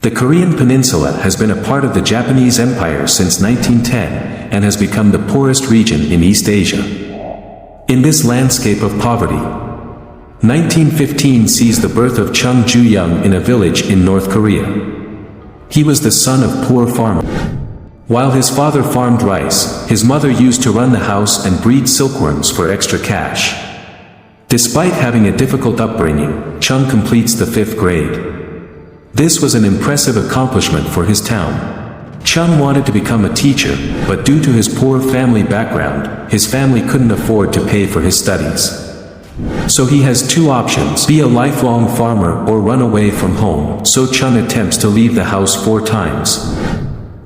The Korean Peninsula has been a part of the Japanese Empire since 1910 and has become the poorest region in East Asia. In this landscape of poverty, 1915 sees the birth of Chung Ju Yung in a village in North Korea. He was the son of poor farmer. While his father farmed rice, his mother used to run the house and breed silkworms for extra cash. Despite having a difficult upbringing, Chung completes the 5th grade. This was an impressive accomplishment for his town. Chung wanted to become a teacher, but due to his poor family background, his family couldn't afford to pay for his studies. So he has two options: be a lifelong farmer or run away from home. So Chung attempts to leave the house 4 times.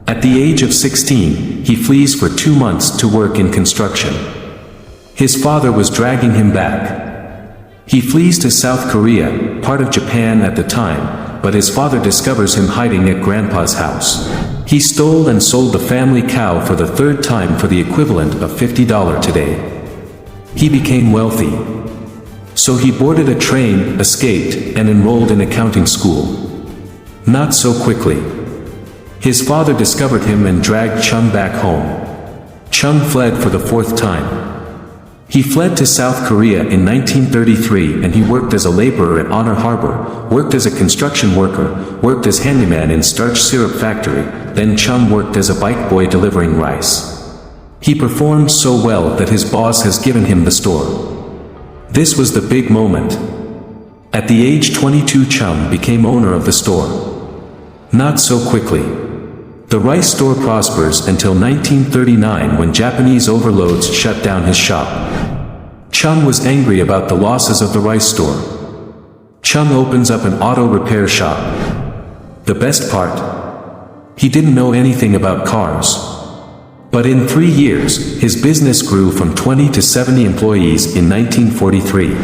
At the age of 16, he flees for 2 months to work in construction. His father was dragging him back. He flees to South Korea, part of Japan at the time, but his father discovers him hiding at Grandpa's house. He stole and sold the family cow for the 3rd time for the equivalent of $50 today. He became wealthy. So he boarded a train, escaped, and enrolled in accounting school. Not so quickly. His father discovered him and dragged Chung back home. Chung fled for the 4th time. He fled to South Korea in 1933 and he worked as a laborer at Honar Harbor, worked as a construction worker, worked as handyman in starch syrup factory, then Chung worked as a bike boy delivering rice. He performed so well that his boss has given him the store. This was the big moment. At the age 22, Chung became owner of the store. Not so quickly. The rice store prospers until 1939 when Japanese overloads shut down his shop. Chung was angry about the losses of the rice store. Chung opens up an auto repair shop. The best part? He didn't know anything about cars. But in 3 years, his business grew from 20 to 70 employees in 1943.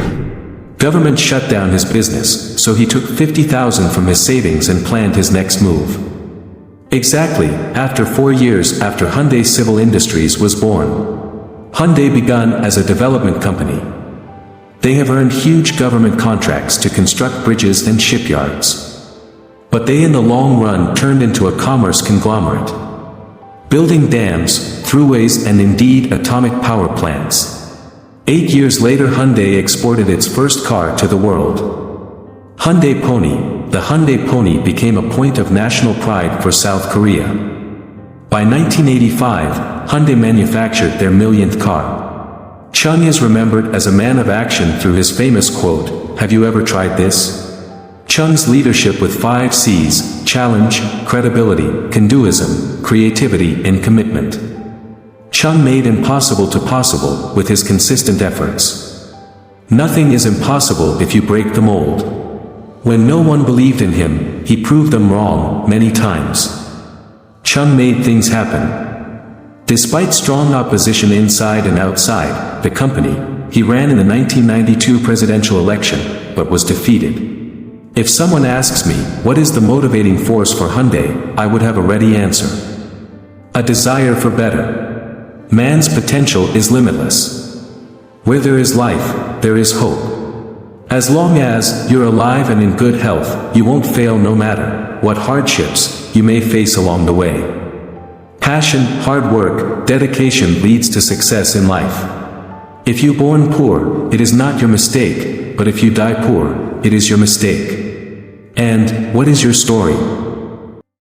Government shut down his business, so he took $50,000 from his savings and planned his next move. Exactly, after 4 years after Hyundai Civil Industries was born. Hyundai began as a development company. They have earned huge government contracts to construct bridges and shipyards. But they in the long run turned into a commerce conglomerate. Building dams, throughways and indeed atomic power plants. 8 years later Hyundai exported its first car to the world. Hyundai Pony. The Hyundai Pony became a point of national pride for South Korea. By 1985, Hyundai manufactured their millionth car. Chung is remembered as a man of action through his famous quote, "Have you ever tried this?" Chung's leadership with 5 C's, challenge, credibility, can-doism, creativity and commitment. Chung made impossible to possible with his consistent efforts. Nothing is impossible if you break the mold. When no one believed in him, he proved them wrong many times. Chung made things happen. Despite strong opposition inside and outside the company, he ran in the 1992 presidential election, but was defeated. If someone asks me, what is the motivating force for Hyundai, I would have a ready answer. A desire for better. Man's potential is limitless. Where there is life, there is hope. As long as you're alive and in good health, you won't fail no matter what hardships you may face along the way. Passion, hard work, dedication leads to success in life. If you're born poor, it is not your mistake, but if you die poor, it is your mistake. And what is your story?